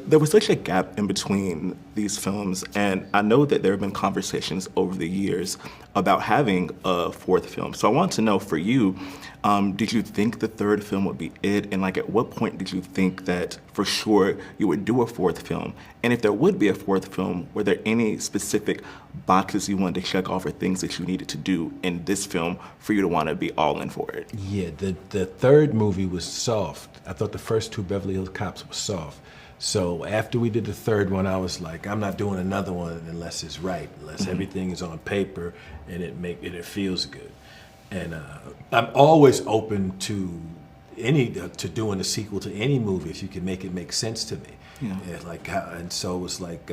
there was such a gap in between these films, and I know that there have been conversations over the years about having a fourth film. So I want to know, for you, did you think the third film would be it? And like, at what point did you think that for sure you would do a fourth film? And if there would be a fourth film, were there any specific boxes you wanted to check off or things that you needed to do in this film for you to want to be all in for it? Yeah, the third movie was soft. I thought the first two Beverly Hills Cops were soft. So after we did the third one, I was like, I'm not doing another one unless it's right, unless everything is on paper and it feels good. And I'm always open to doing a sequel to any movie if you can make it make sense to me. Yeah. And so it was like,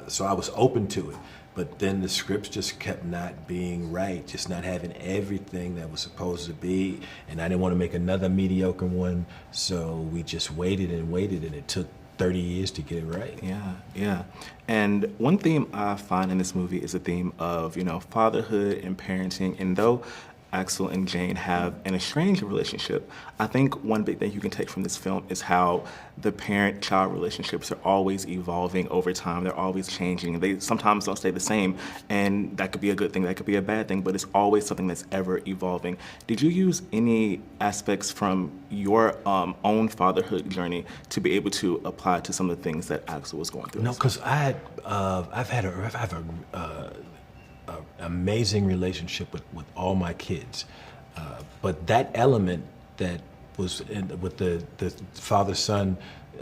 so I was open to it. But then the scripts just kept not being right, just not having everything that was supposed to be. And I didn't want to make another mediocre one, so we just waited, and it took 30 years to get it right. Yeah, yeah. And one theme I find in this movie is a theme of, fatherhood and parenting. And though Axel and Jane have an estranged relationship, I think one big thing you can take from this film is how the parent-child relationships are always evolving over time. They're always changing. They sometimes don't stay the same, and that could be a good thing, that could be a bad thing, but it's always something that's ever evolving. Did you use any aspects from your own fatherhood journey to be able to apply to some of the things that Axel was going through? No, because I have a amazing relationship with all my kids, but that element that was with the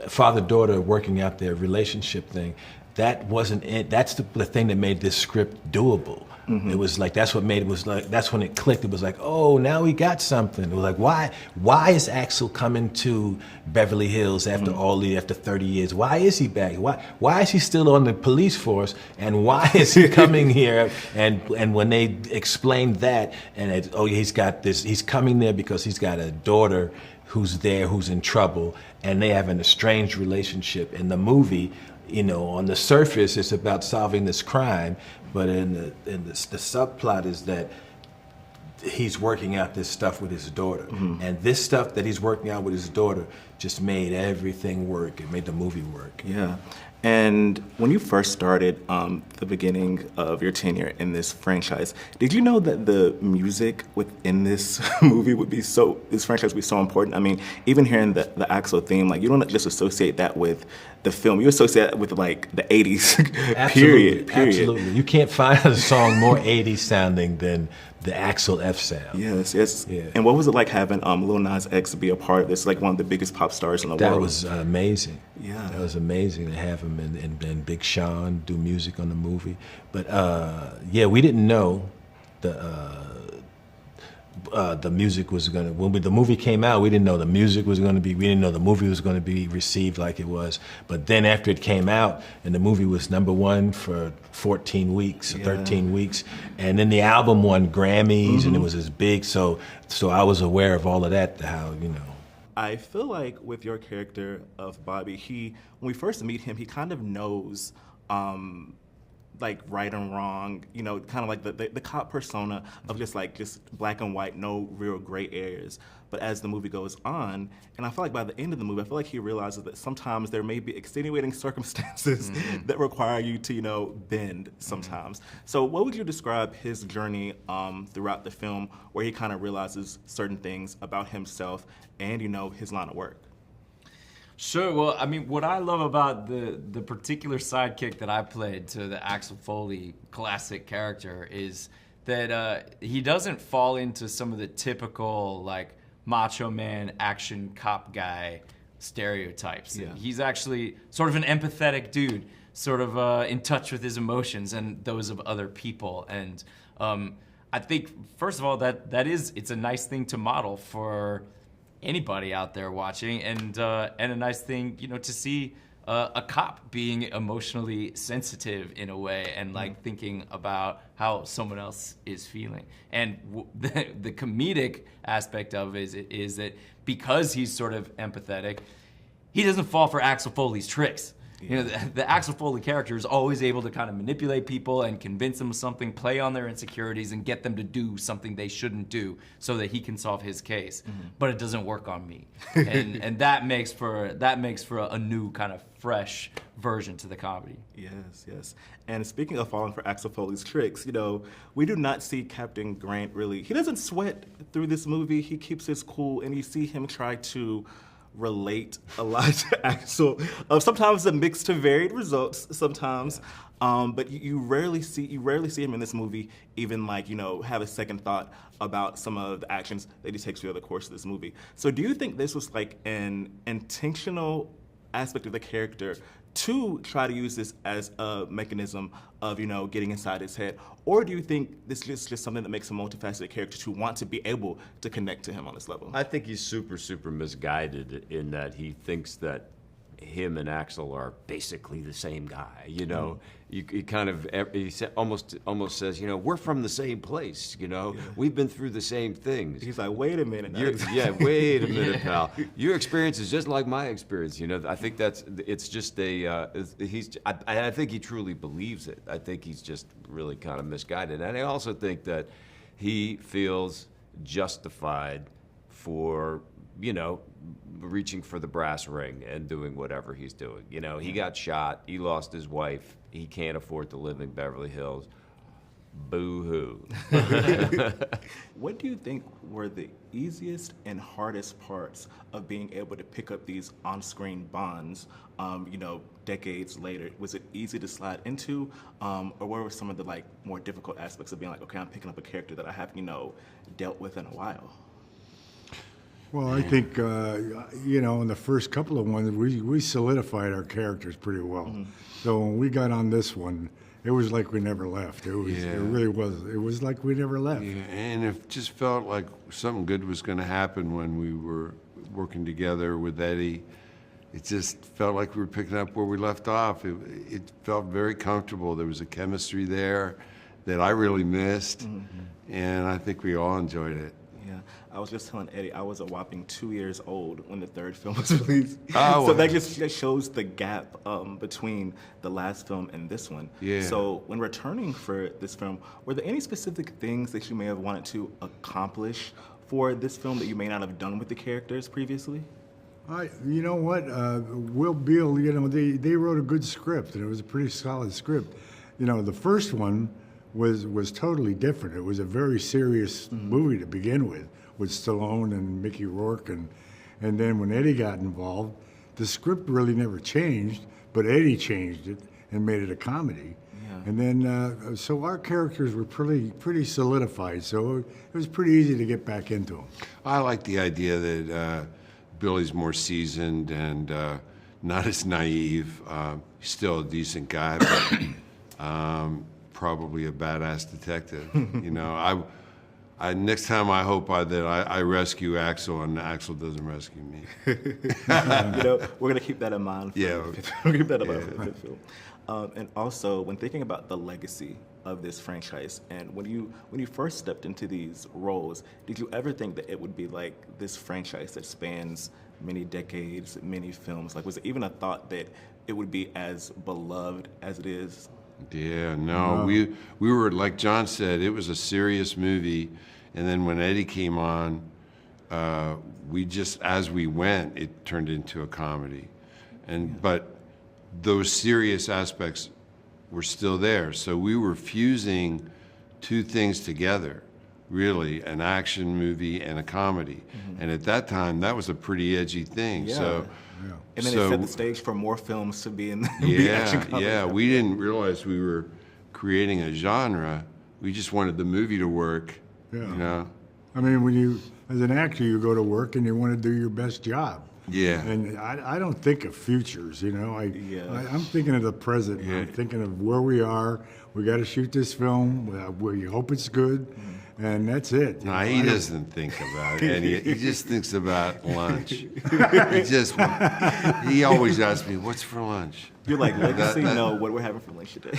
father-daughter working out their relationship thing, that wasn't it. That's the thing that made this script doable. It was like, that's what made it, was like, that's when it clicked. It was like, oh, now we got something. It was like, why is Axel coming to Beverly Hills after after 30 years? Why is he back? Why is he still on the police force? And why is he coming here? And when they explained that, and he's coming there because he's got a daughter who's there, who's in trouble, and they have an estranged relationship. In the movie, on the surface, it's about solving this crime, but in the subplot is that he's working out this stuff with his daughter. And this stuff that he's working out with his daughter just made everything work. It made the movie work. Yeah. And when you first started the beginning of your tenure in this franchise, did you know that the music within this this franchise would be so important? I mean, even hearing the Axel theme, like, you don't just associate that with the film, you associate it with like the 80s period. Absolutely. You can't find a song more 80s sounding than the Axel F sound. Yes, yes. Yeah. And what was it like having Lil Nas X be a part of this, like one of the biggest pop stars in the world? That was amazing. Yeah. That was amazing to have him and Big Sean do music on the movie. But yeah, we didn't know the music was gonna, the movie came out, we didn't know the music was gonna be, we didn't know the movie was gonna be received like it was. But then after it came out, and the movie was #1 for 14 weeks, or 13 weeks, and then the album won Grammys, and it was as big, so I was aware of all of that, how, I feel like with your character of Bobby, when we first meet him, he kind of knows like right and wrong, kind of like the cop persona of just black and white, no real gray areas. But as the movie goes on, and I feel like by the end of the movie, I feel like he realizes that sometimes there may be extenuating circumstances that require you to, bend sometimes. So what would you describe his journey throughout the film, where he kind of realizes certain things about himself and, his line of work? Sure. Well, I mean, what I love about the particular sidekick that I played to the Axel Foley classic character is that he doesn't fall into some of the typical, like, macho man, action cop guy stereotypes. Yeah. He's actually sort of an empathetic dude, sort of in touch with his emotions and those of other people. And I think, first of all, it's a nice thing to model for anybody out there watching, and a nice thing, to see a cop being emotionally sensitive in a way, and like thinking about how someone else is feeling. And the comedic aspect of it is that because he's sort of empathetic, he doesn't fall for Axel Foley's tricks. You know, the Axel Foley character is always able to kind of manipulate people and convince them of something, play on their insecurities, and get them to do something they shouldn't do so that he can solve his case. But it doesn't work on me, and that makes for a new kind of fresh version to the comedy. Yes, yes. And speaking of falling for Axel Foley's tricks, you know, we do not see Captain Grant really. He doesn't sweat through this movie. He keeps his cool, and you see him try to relate a lot to Axel. Sometimes a mixed to varied results. Sometimes, but you rarely see him in this movie even like, you know, have a second thought about some of the actions that he takes throughout the course of this movie. So do you think this was like an intentional aspect of the character to try to use this as a mechanism of, you know, getting inside his head? Or do you think this is just something that makes a multifaceted character to want to be able to connect to him on this level? I think he's super, super misguided in that he thinks that him and Axel are basically the same guy. You know, he kind of almost says, you know, we're from the same place. You know, we've been through the same things. He's like, wait a minute. Wait a minute, pal. Your experience is just like my experience. You know, I think it's just I think he truly believes it. I think he's just really kind of misguided, and I also think that he feels justified for, you know, reaching for the brass ring and doing whatever he's doing. You know, he got shot, he lost his wife, he can't afford to live in Beverly Hills. Boo-hoo. What do you think were the easiest and hardest parts of being able to pick up these on-screen bonds, you know, decades later? Was it easy to slide into, or what were some of the like more difficult aspects of being like, okay, I'm picking up a character that I haven't, you know, dealt with in a while? Well, I think, you know, in the first couple of ones, we solidified our characters pretty well. So when we got on this one, it was like we never left. It really was. It was like we never left. Yeah, and it just felt like something good was going to happen when we were working together with Eddie. It just felt like we were picking up where we left off. It felt very comfortable. There was a chemistry there that I really missed, and I think we all enjoyed it. Yeah, I was just telling Eddie, I was a whopping 2 years old when the third film was released. Oh, so that just shows the gap between the last film and this one. Yeah. So when returning for this film, were there any specific things that you may have wanted to accomplish for this film that you may not have done with the characters previously? You know what, Will Beal, you know, they wrote a good script, and it was a pretty solid script. You know, the first one was totally different. It was a very serious movie to begin with Stallone and Mickey Rourke, and then when Eddie got involved, the script really never changed, but Eddie changed it and made it a comedy. Yeah. And then, so our characters were pretty solidified, so it was pretty easy to get back into them. I like the idea that Billy's more seasoned and not as naive. He's still a decent guy, but probably a badass detective. You know, I next time I hope that I rescue Axel and Axel doesn't rescue me. You know, we're gonna keep that in mind. We'll keep that in mind for the fifth film. And also, when thinking about the legacy of this franchise, and when you first stepped into these roles, did you ever think that it would be like this franchise that spans many decades, many films? Like, was it even a thought that it would be as beloved as it is? Yeah, no, we were, like John said, it was a serious movie, and then when Eddie came on, we just, as we went, it turned into a comedy, but those serious aspects were still there, so we were fusing two things together, really, an action movie and a comedy, and at that time, that was a pretty edgy thing. Yeah. So. Yeah. And then it set the stage for more films to be in the action comedy. Yeah, we didn't realize we were creating a genre. We just wanted the movie to work, you know? I mean, when you, as an actor, you go to work and you want to do your best job. Yeah. And I don't think of futures, you know? I'm thinking of the present. I'm thinking of where we are. We got to shoot this film. We hope it's good. And that's it. No, he doesn't think about it. And he just thinks about lunch. He always asks me, what's for lunch? You're like, legacy? No, what we're having for lunch today.